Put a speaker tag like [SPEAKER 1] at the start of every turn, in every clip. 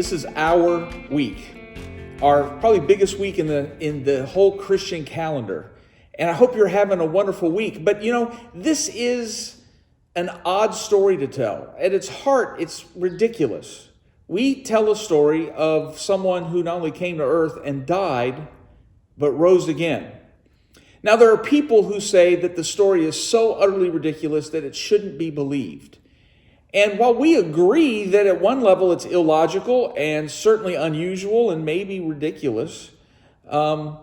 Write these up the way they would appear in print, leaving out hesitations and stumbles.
[SPEAKER 1] This is our week, our probably biggest week in the whole Christian calendar. And I hope you're having a wonderful week. But this is an odd story to tell. At its heart, it's ridiculous. We tell a story of someone who not only came to earth and died, but rose again. Now, there are people who say that the story is so utterly ridiculous that it shouldn't be believed. And while we agree that at one level it's illogical and certainly unusual and maybe ridiculous, but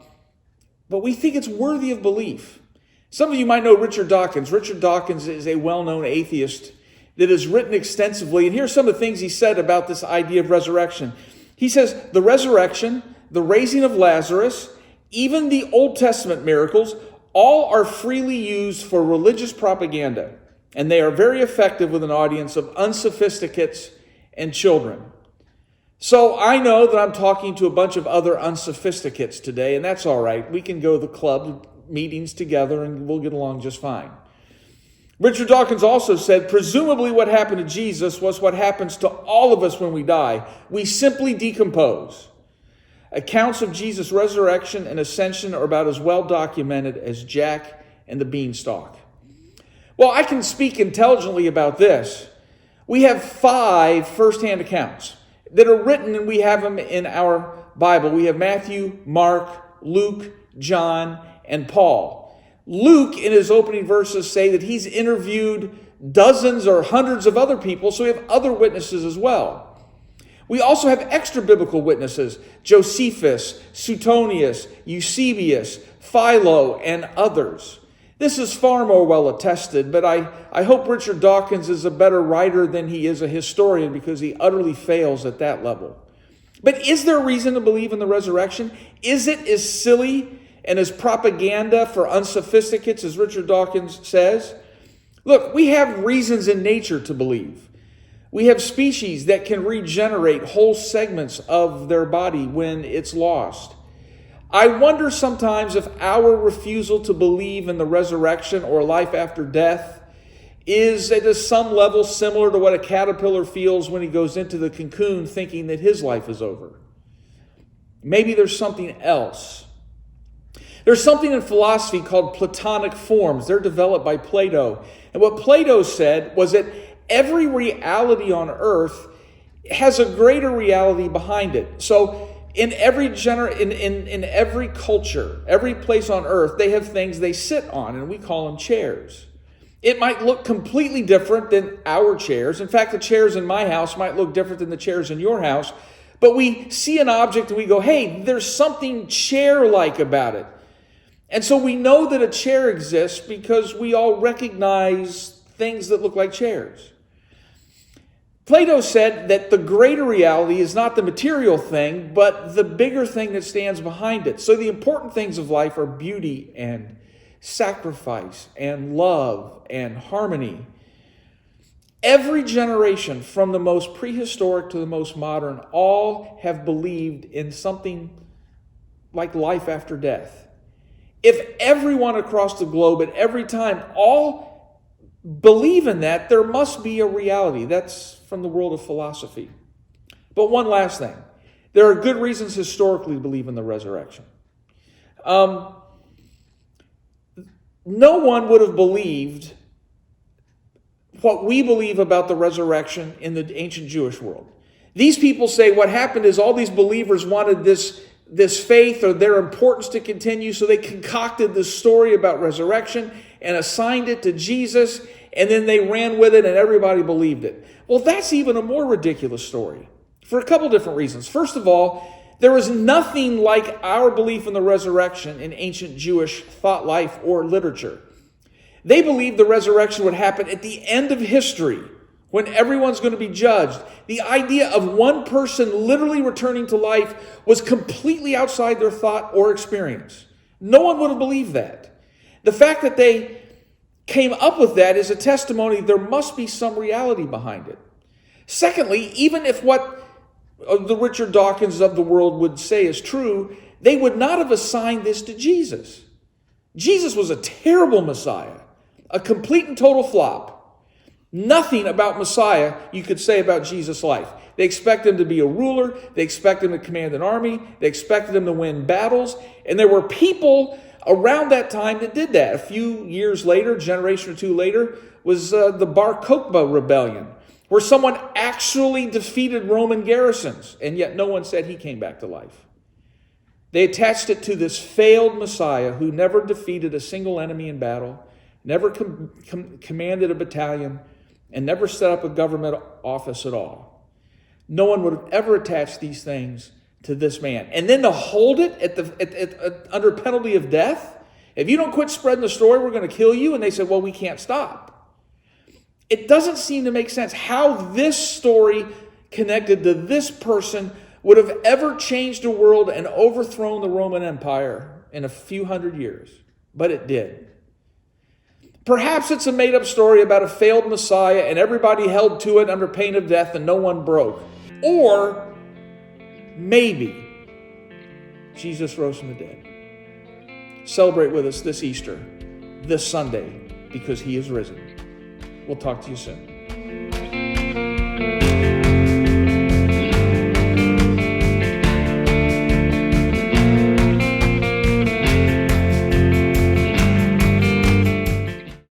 [SPEAKER 1] we think it's worthy of belief. Some of you might know Richard Dawkins. Richard Dawkins is a well-known atheist that has written extensively. And here's some of the things he said about this idea of resurrection. He says, the resurrection, the raising of Lazarus, even the Old Testament miracles, all are freely used for religious propaganda. And they are very effective with an audience of unsophisticates and children. So I know that I'm talking to a bunch of other unsophisticates today, and that's all right. We can go to the club meetings together and we'll get along just fine. Richard Dawkins also said, presumably what happened to Jesus was what happens to all of us when we die. We simply decompose. Accounts of Jesus' resurrection and ascension are about as well documented as Jack and the Beanstalk. Well, I can speak intelligently about this. We have 5 first-hand accounts that are written, and we have them in our Bible. We have Matthew, Mark, Luke, John, and Paul. Luke, in his opening verses, say that he's interviewed dozens or hundreds of other people, so we have other witnesses as well. We also have extra-biblical witnesses, Josephus, Suetonius, Eusebius, Philo, and others. This is far more well attested, but I hope Richard Dawkins is a better writer than he is a historian because he utterly fails at that level. But is there reason to believe in the resurrection? Is it as silly and as propaganda for unsophisticates as Richard Dawkins says? Look, we have reasons in nature to believe. We have species that can regenerate whole segments of their body when it's lost. I wonder sometimes if our refusal to believe in the resurrection or life after death is at some level similar to what a caterpillar feels when he goes into the cocoon thinking that his life is over. Maybe there's something else. There's something in philosophy called Platonic forms. They're developed by Plato. And what Plato said was that every reality on earth has a greater reality behind it. So in every in every culture, every place on earth, they have things they sit on, and we call them chairs. It might look completely different than our chairs. In fact, the chairs in my house might look different than the chairs in your house. But we see an object and we go, hey, there's something chair-like about it. And so we know that a chair exists because we all recognize things that look like chairs. Plato said that the greater reality is not the material thing, but the bigger thing that stands behind it. So the important things of life are beauty and sacrifice and love and harmony. Every generation, from the most prehistoric to the most modern, all have believed in something like life after death. If everyone across the globe at every time all believe in that, there must be a reality. That's from the world of philosophy. But one last thing. There are good reasons historically to believe in the resurrection. No one would have believed what we believe about the resurrection in the ancient Jewish world. These people say what happened is all these believers wanted this faith or their importance to continue, so they concocted this story about resurrection and assigned it to Jesus, and then they ran with it and everybody believed it. Well, that's even a more ridiculous story for a couple different reasons. First of all, there was nothing like our belief in the resurrection in ancient Jewish thought life or literature. They believed the resurrection would happen at the end of history, when everyone's going to be judged. The idea of one person literally returning to life was completely outside their thought or experience. No one would have believed that. The fact that they came up with that is a testimony there must be some reality behind it. Secondly, even if what the Richard Dawkins of the world would say is true, they would not have assigned this to Jesus. Jesus was a terrible Messiah, a complete and total flop. Nothing about Messiah you could say about Jesus' life. They expected him to be a ruler. They expected him to command an army. They expected him to win battles. And there were people around that time that did that. A few years later, a generation or two later, was the Bar Kokhba rebellion, where someone actually defeated Roman garrisons, and yet no one said he came back to life. They attached it to this failed Messiah who never defeated a single enemy in battle, never commanded a battalion, and never set up a government office at all. No one would have ever attached these things to this man. And then to hold it under penalty of death, if you don't quit spreading the story, we're going to kill you. And they said, well, we can't stop. It doesn't seem to make sense how this story connected to this person would have ever changed the world and overthrown the Roman Empire in a few hundred years. But it did. Perhaps it's a made-up story about a failed Messiah and everybody held to it under pain of death and no one broke. Or maybe Jesus rose from the dead. Celebrate with us this Easter, this Sunday, because he is risen. We'll talk to you soon.